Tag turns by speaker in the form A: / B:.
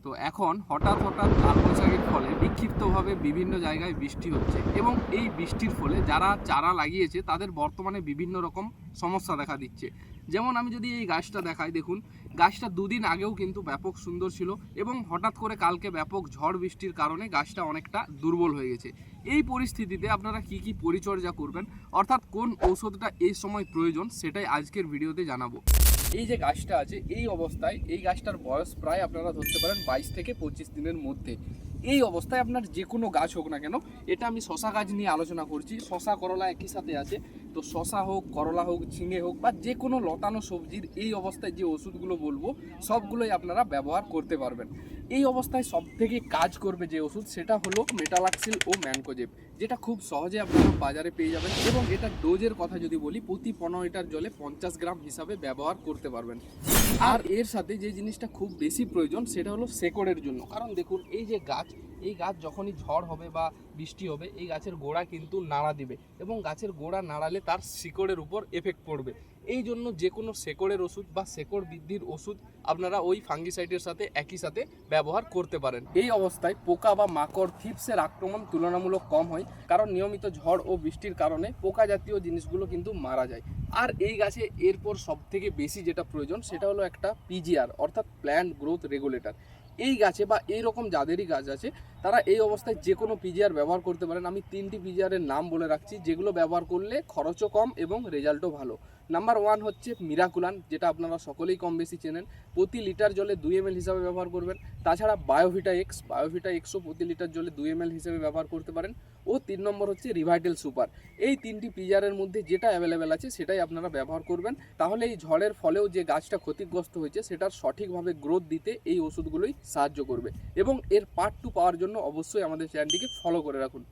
A: তো এখন হঠাৎ কালবৈশাখীর ফলে বিক্ষিপ্তভাবে বিভিন্ন জায়গায় বৃষ্টি হচ্ছে এবং এই বৃষ্টির ফলে যারা চারা লাগিয়েছে তাদের বর্তমানে বিভিন্ন রকম সমস্যা দেখা দিচ্ছে। যেমন আমি যদি এই গাছটা দেখাই, দেখুন গাছটা দুদিন আগেও কিন্তু ব্যাপক সুন্দর ছিল এবং হঠাৎ করে কালকে ব্যাপক ঝড় বৃষ্টির কারণে গাছটা অনেকটা দুর্বল হয়ে গেছে। এই পরিস্থিতিতে আপনারা কি পরিচর্যা করবেন, অর্থাৎ কোন ঔষধটা এই সময় প্রয়োজন, সেটাই আজকের ভিডিওতে জানাবো। এই যে গাছটা আছে এই অবস্থায়, এই গাছটার বয়স প্রায় আপনারা ধরতে পারেন 22 থেকে 25 দিনের মধ্যে। এই অবস্থায় আপনার যে কোনো গাছ হোক না কেন, এটা আমি শশা গাছ নিয়ে আলোচনা করছি, শশা করলা একই সাথে আছে, তো শশা হোক, করলা হোক, ঝিঙে হোক বা যে কোনো লতানো সবজির এই অবস্থায় যে ওষুধগুলো বলবো সবগুলোই আপনারা ব্যবহার করতে পারবেন। এই অবস্থায় সব থেকে কাজ করবে যে ওষুধ সেটা হলো মেটালাক্সিল ও ম্যানকোজেব, যেটা খুব সহজে আপনারা বাজারে পেয়ে যাবেন এবং এটার ডোজের কথা যদি বলি, প্রতি 15 লিটার জলে 50 গ্রাম হিসাবে ব্যবহার করতে পারবেন। আর এর সাথে যে জিনিসটা খুব বেশি প্রয়োজন সেটা হলো শেকড়ের জন্য। কারণ দেখুন এই যে গাছ, এই গাছ যখনই ঝড় হবে বা বৃষ্টি হবে এই গাছের গোড়া কিন্তু নাড়া দিবে এবং গাছের গোড়া নাড়ালে তার শিকড়ের উপর এফেক্ট পড়বে। এই জন্য যে কোনো শেকড়ের ওষুধ বা শেকড় বৃদ্ধির ওষুধ আপনারা ওই ফাঙ্গিসাইডের সাথে একই সাথে ব্যবহার করতে পারেন। এই অবস্থায় পোকা বা মাকড়, থিপসের আক্রমণ তুলনামূলক কম হয়, কারণ নিয়মিত ঝড় ও বৃষ্টির কারণে পোকা জাতীয় জিনিসগুলো কিন্তু মারা যায়। আর এই গাছে এরপর সব থেকে বেশি যেটা প্রয়োজন সেটা হলো একটা পিজিআর, অর্থাৎ প্ল্যান্ট গ্রোথ রেগুলেটর। এই গাছে বা এই রকম যাদেরই গাছ আছে তারা এই অবস্থায় যে কোনো পিজিআর ব্যবহার করতে পারেন। আমি 3টি পিজিআরের নাম বলে রাখছি, যেগুলো ব্যবহার করলে খরচও কম এবং রেজাল্টও ভালো। নাম্বার 1 হচ্ছে মিরাকুলান, যেটা আপনারা সকলেই কম বেশি চেনেন, প্রতি লিটার জলে 2 ml হিসাবে ব্যবহার করবেন। তাছাড়া বায়োভিটা এক্সও প্রতি লিটার জলে 2 ml হিসেবে ব্যবহার করতে পারেন। ও 3 নম্বর হচ্ছে রিভাইটাল সুপার। এই 3টি পিজিআরের মধ্যে যেটা অ্যাভেলেবেল আছে সেটাই আপনারা ব্যবহার করবেন। তাহলে এই ঝড়ের ফলেও যে গাছটা ক্ষতিগ্রস্ত হয়েছে সেটার সঠিকভাবে গ্রোথ দিতে এই ওষুধগুলোই সাহায্য করবে। এবং এর পার্ট 2 পাওয়ার জন্য অবশ্যই আমাদের চ্যানেলটিকে ফলো করে রাখুন।